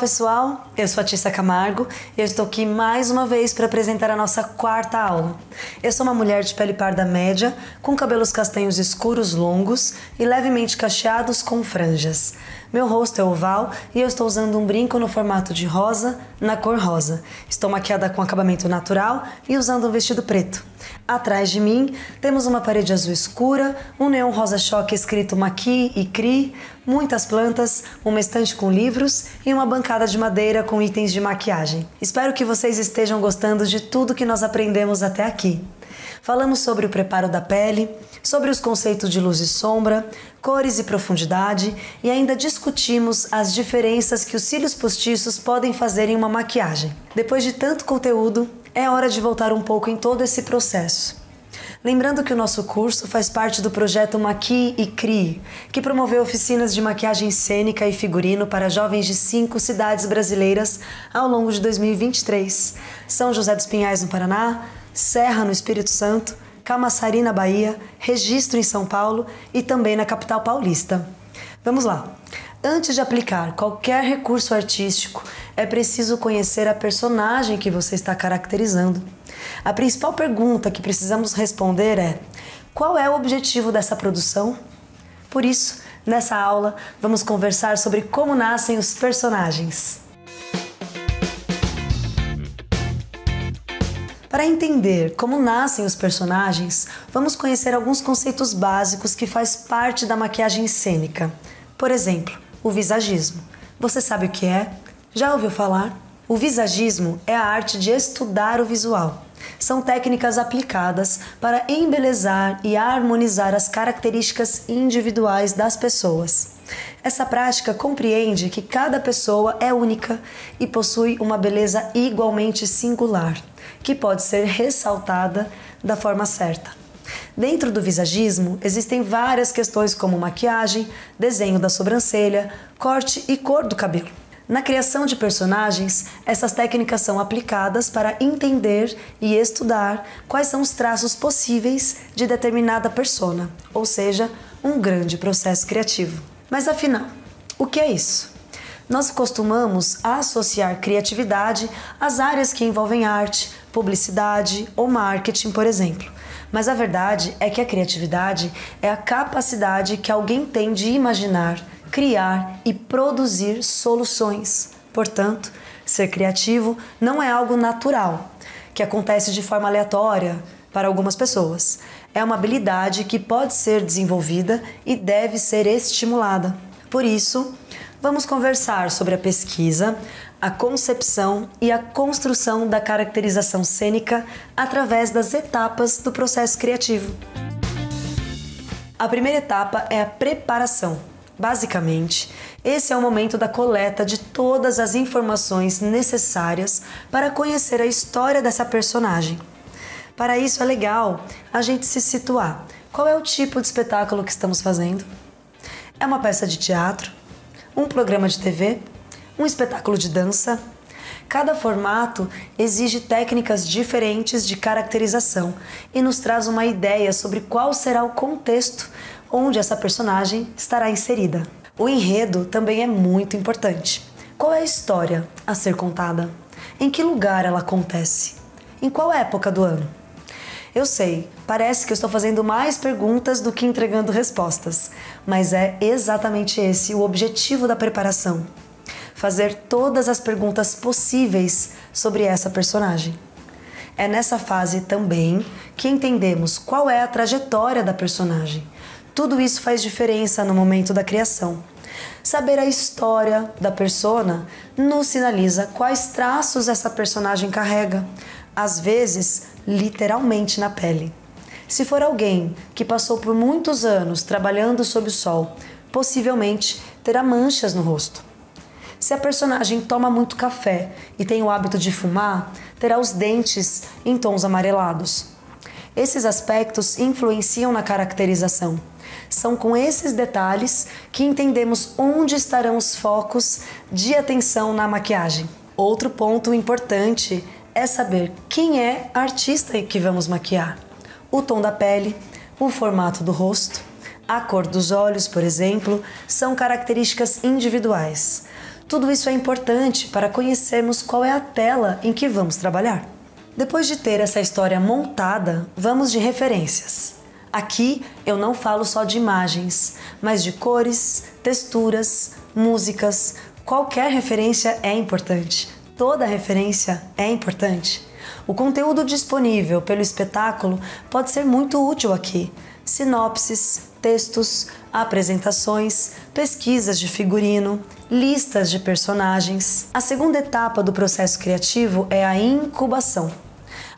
pessoal, eu sou a Tissa Camargo e eu estou aqui mais uma vez para apresentar a nossa quarta aula. Eu sou uma mulher de pele parda média, com cabelos castanhos escuros longos e levemente cacheados com franjas. Meu rosto é oval e eu estou usando um brinco no formato de rosa, na cor rosa. Estou maquiada com acabamento natural e usando um vestido preto. Atrás de mim temos uma parede azul escura, um neon rosa choque escrito Maqui e Cri, muitas plantas, uma estante com livros e uma bancada de madeira com itens de maquiagem. Espero que vocês estejam gostando de tudo que nós aprendemos até aqui. Falamos sobre o preparo da pele, sobre os conceitos de luz e sombra, cores e profundidade e ainda discutimos as diferenças que os cílios postiços podem fazer em uma maquiagem. Depois de tanto conteúdo, é hora de voltar um pouco em todo esse processo. Lembrando que o nosso curso faz parte do projeto Maqui e Cri, que promoveu oficinas de maquiagem cênica e figurino para jovens de 5 cidades brasileiras ao longo de 2023. São José dos Pinhais, no Paraná, Serra, no Espírito Santo, Camaçari, na Bahia, Registro, em São Paulo e também na capital paulista. Vamos lá! Antes de aplicar qualquer recurso artístico, é preciso conhecer a personagem que você está caracterizando. A principal pergunta que precisamos responder é: qual é o objetivo dessa produção? Por isso, nessa aula, vamos conversar sobre como nascem os personagens. Para entender como nascem os personagens, vamos conhecer alguns conceitos básicos que faz parte da maquiagem cênica. Por exemplo, o visagismo. Você sabe o que é? Já ouviu falar? O visagismo é a arte de estudar o visual. São técnicas aplicadas para embelezar e harmonizar as características individuais das pessoas. Essa prática compreende que cada pessoa é única e possui uma beleza igualmente singular, que pode ser ressaltada da forma certa. Dentro do visagismo, existem várias questões como maquiagem, desenho da sobrancelha, corte e cor do cabelo. Na criação de personagens, essas técnicas são aplicadas para entender e estudar quais são os traços possíveis de determinada persona, ou seja, um grande processo criativo. Mas afinal, o que é isso? Nós costumamos associar criatividade às áreas que envolvem arte, publicidade ou marketing, por exemplo. Mas a verdade é que a criatividade é a capacidade que alguém tem de imaginar, criar e produzir soluções. Portanto, ser criativo não é algo natural, que acontece de forma aleatória para algumas pessoas. É uma habilidade que pode ser desenvolvida e deve ser estimulada. Por isso, vamos conversar sobre a pesquisa, a concepção e a construção da caracterização cênica através das etapas do processo criativo. A primeira etapa é a preparação. Basicamente, esse é o momento da coleta de todas as informações necessárias para conhecer a história dessa personagem. Para isso é legal a gente se situar. Qual é o tipo de espetáculo que estamos fazendo? É uma peça de teatro? Um programa de TV? Um espetáculo de dança? Cada formato exige técnicas diferentes de caracterização e nos traz uma ideia sobre qual será o contexto onde essa personagem estará inserida. O enredo também é muito importante. Qual é a história a ser contada? Em que lugar ela acontece? Em qual época do ano? Eu sei, parece que eu estou fazendo mais perguntas do que entregando respostas, mas é exatamente esse o objetivo da preparação. Fazer todas as perguntas possíveis sobre essa personagem. É nessa fase também que entendemos qual é a trajetória da personagem. Tudo isso faz diferença no momento da criação. Saber a história da persona nos sinaliza quais traços essa personagem carrega, às vezes literalmente na pele. Se for alguém que passou por muitos anos trabalhando sob o sol, possivelmente terá manchas no rosto. Se a personagem toma muito café e tem o hábito de fumar, terá os dentes em tons amarelados. Esses aspectos influenciam na caracterização. São com esses detalhes que entendemos onde estarão os focos de atenção na maquiagem. Outro ponto importante é saber quem é a artista que vamos maquiar. O tom da pele, o formato do rosto, a cor dos olhos, por exemplo, são características individuais. Tudo isso é importante para conhecermos qual é a tela em que vamos trabalhar. Depois de ter essa história montada, vamos de referências. Aqui eu não falo só de imagens, mas de cores, texturas, músicas. Qualquer referência é importante. Toda referência é importante. O conteúdo disponível pelo espetáculo pode ser muito útil aqui. Sinopses, textos, apresentações, pesquisas de figurino, listas de personagens. A segunda etapa do processo criativo é a incubação.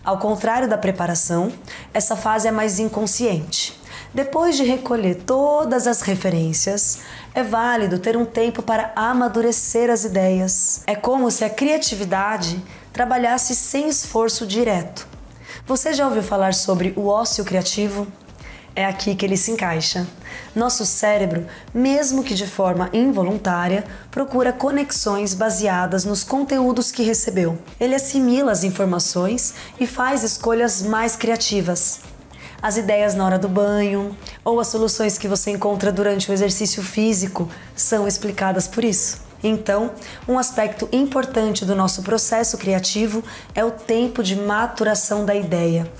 Ao contrário da preparação, essa fase é mais inconsciente. Depois de recolher todas as referências, é válido ter um tempo para amadurecer as ideias. É como se a criatividade trabalhasse sem esforço direto. Você já ouviu falar sobre o ócio criativo? É aqui que ele se encaixa. Nosso cérebro, mesmo que de forma involuntária, procura conexões baseadas nos conteúdos que recebeu. Ele assimila as informações e faz escolhas mais criativas. As ideias na hora do banho ou as soluções que você encontra durante o exercício físico são explicadas por isso. Então, um aspecto importante do nosso processo criativo é o tempo de maturação da ideia.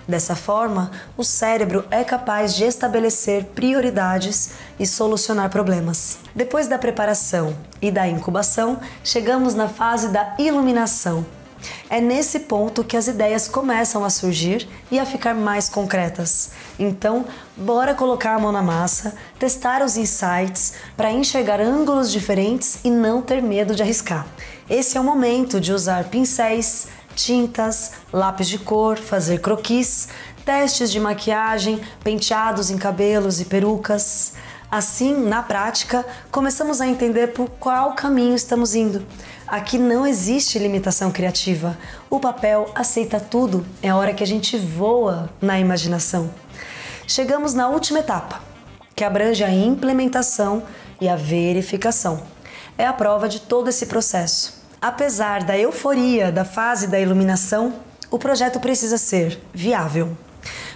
Dessa forma, o cérebro é capaz de estabelecer prioridades e solucionar problemas. Depois da preparação e da incubação, chegamos na fase da iluminação. É nesse ponto que as ideias começam a surgir e a ficar mais concretas. Então, bora colocar a mão na massa, testar os insights para enxergar ângulos diferentes e não ter medo de arriscar. Esse é o momento de usar pincéis, tintas, lápis de cor, fazer croquis, testes de maquiagem, penteados em cabelos e perucas. Assim, na prática, começamos a entender por qual caminho estamos indo. Aqui não existe limitação criativa. O papel aceita tudo, é a hora que a gente voa na imaginação. Chegamos na última etapa, que abrange a implementação e a verificação. É a prova de todo esse processo. Apesar da euforia da fase da iluminação, o projeto precisa ser viável.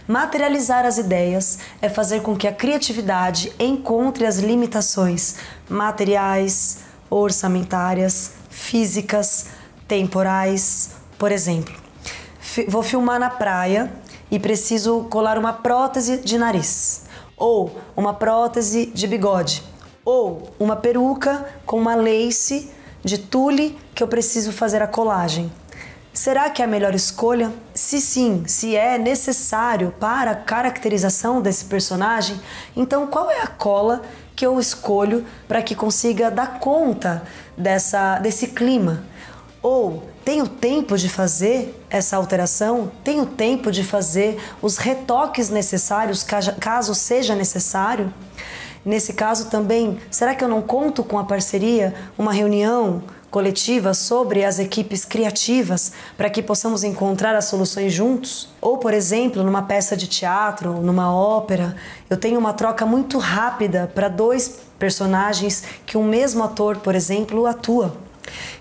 Materializar as ideias é fazer com que a criatividade encontre as limitações materiais, orçamentárias, físicas, temporais. Por exemplo, vou filmar na praia e preciso colar uma prótese de nariz, ou uma prótese de bigode, ou uma peruca com uma lace de tule que eu preciso fazer a colagem. Será que é a melhor escolha? Se sim, se é necessário para a caracterização desse personagem, então qual é a cola que eu escolho para que consiga dar conta desse clima? Ou tenho tempo de fazer essa alteração? Tenho tempo de fazer os retoques necessários, caso seja necessário? Nesse caso também, será que eu não conto com a parceria, uma reunião coletiva sobre as equipes criativas para que possamos encontrar as soluções juntos? Ou, por exemplo, numa peça de teatro, numa ópera, eu tenho uma troca muito rápida para dois personagens que um mesmo ator, por exemplo, atua.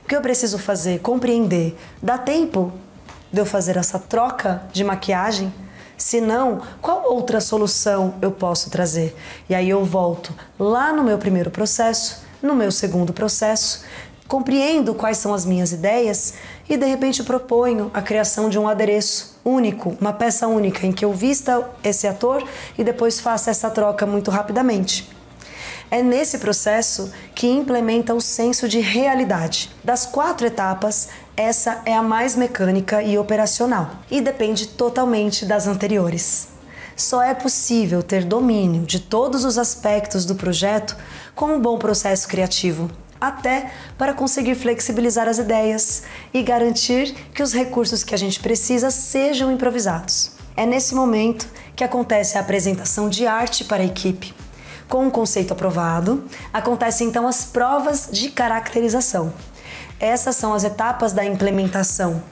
O que eu preciso fazer? Compreender. Dá tempo de eu fazer essa troca de maquiagem? Se não, qual outra solução eu posso trazer? E aí eu volto lá no meu primeiro processo, no meu segundo processo, compreendo quais são as minhas ideias e de repente proponho a criação de um adereço único, uma peça única em que eu vista esse ator e depois faça essa troca muito rapidamente. É nesse processo que implementa o senso de realidade. Das 4 etapas, essa é a mais mecânica e operacional e depende totalmente das anteriores. Só é possível ter domínio de todos os aspectos do projeto com um bom processo criativo, até para conseguir flexibilizar as ideias e garantir que os recursos que a gente precisa sejam improvisados. É nesse momento que acontece a apresentação de arte para a equipe. Com um conceito aprovado, acontecem então as provas de caracterização. Essas são as etapas da implementação: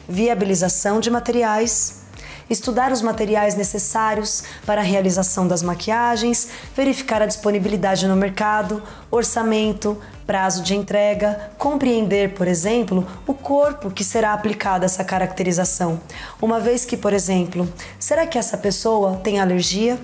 viabilização de materiais, estudar os materiais necessários para a realização das maquiagens, verificar a disponibilidade no mercado, orçamento, prazo de entrega, compreender, por exemplo, o corpo que será aplicado a essa caracterização. Uma vez que, por exemplo, será que essa pessoa tem alergia?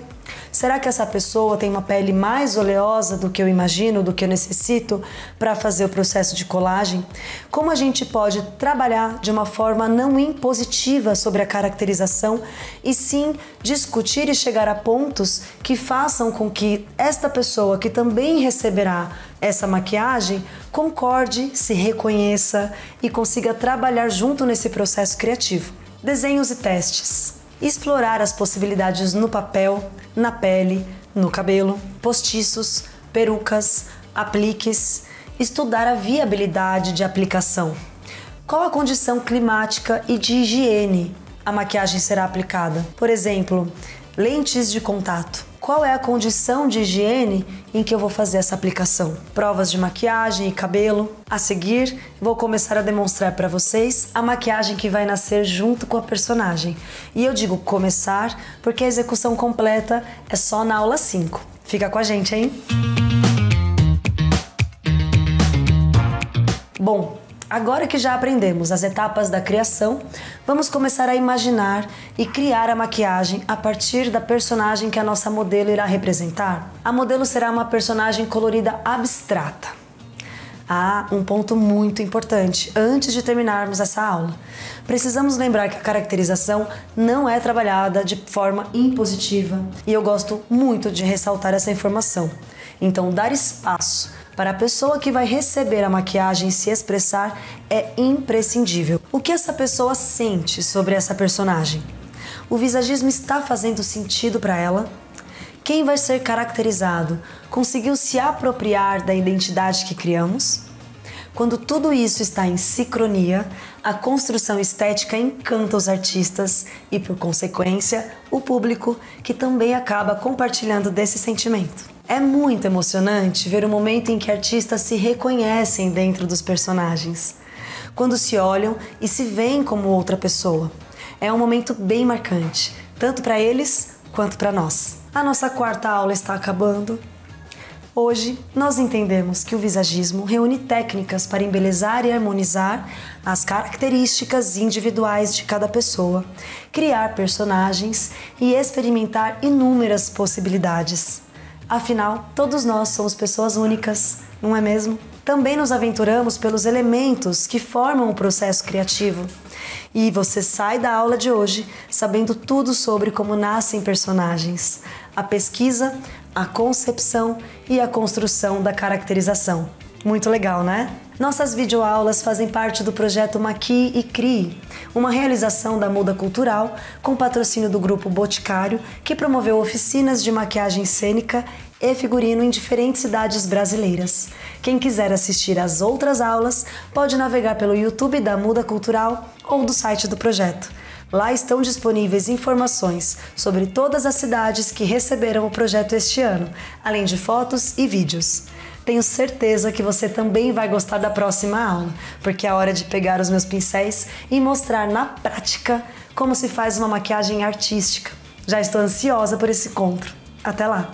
Será que essa pessoa tem uma pele mais oleosa do que eu imagino, do que eu necessito para fazer o processo de colagem? Como a gente pode trabalhar de uma forma não impositiva sobre a caracterização e sim discutir e chegar a pontos que façam com que esta pessoa que também receberá essa maquiagem concorde, se reconheça e consiga trabalhar junto nesse processo criativo. Desenhos e testes. Explorar as possibilidades no papel, na pele, no cabelo, postiços, perucas, apliques. Estudar a viabilidade de aplicação. Qual a condição climática e de higiene a maquiagem será aplicada? Por exemplo, lentes de contato. Qual é a condição de higiene em que eu vou fazer essa aplicação? Provas de maquiagem e cabelo. A seguir, vou começar a demonstrar para vocês a maquiagem que vai nascer junto com a personagem. E eu digo começar porque a execução completa é só na aula 5. Fica com a gente, hein? Bom, agora que já aprendemos as etapas da criação, vamos começar a imaginar e criar a maquiagem a partir da personagem que a nossa modelo irá representar. A modelo será uma personagem colorida abstrata. Um ponto muito importante antes de terminarmos essa aula. Precisamos lembrar que a caracterização não é trabalhada de forma impositiva e eu gosto muito de ressaltar essa informação. Então, dar espaço para a pessoa que vai receber a maquiagem se expressar é imprescindível. O que essa pessoa sente sobre essa personagem? O visagismo está fazendo sentido para ela? Quem vai ser caracterizado conseguiu se apropriar da identidade que criamos? Quando tudo isso está em sincronia, a construção estética encanta os artistas e, por consequência, o público, que também acaba compartilhando desse sentimento. É muito emocionante ver o momento em que artistas se reconhecem dentro dos personagens, quando se olham e se veem como outra pessoa. É um momento bem marcante, tanto para eles quanto para nós. A nossa quarta aula está acabando. Hoje, nós entendemos que o visagismo reúne técnicas para embelezar e harmonizar as características individuais de cada pessoa, criar personagens e experimentar inúmeras possibilidades. Afinal, todos nós somos pessoas únicas, não é mesmo? Também nos aventuramos pelos elementos que formam o processo criativo. E você sai da aula de hoje sabendo tudo sobre como nascem personagens, a pesquisa, a concepção e a construção da caracterização. Muito legal, né? Nossas videoaulas fazem parte do projeto Maquie e Crie, uma realização da Muda Cultural com patrocínio do Grupo Boticário, que promoveu oficinas de maquiagem cênica e figurino em diferentes cidades brasileiras. Quem quiser assistir às outras aulas pode navegar pelo YouTube da Muda Cultural ou do site do projeto. Lá estão disponíveis informações sobre todas as cidades que receberam o projeto este ano, além de fotos e vídeos. Tenho certeza que você também vai gostar da próxima aula, porque é hora de pegar os meus pincéis e mostrar na prática como se faz uma maquiagem artística. Já estou ansiosa por esse encontro. Até lá!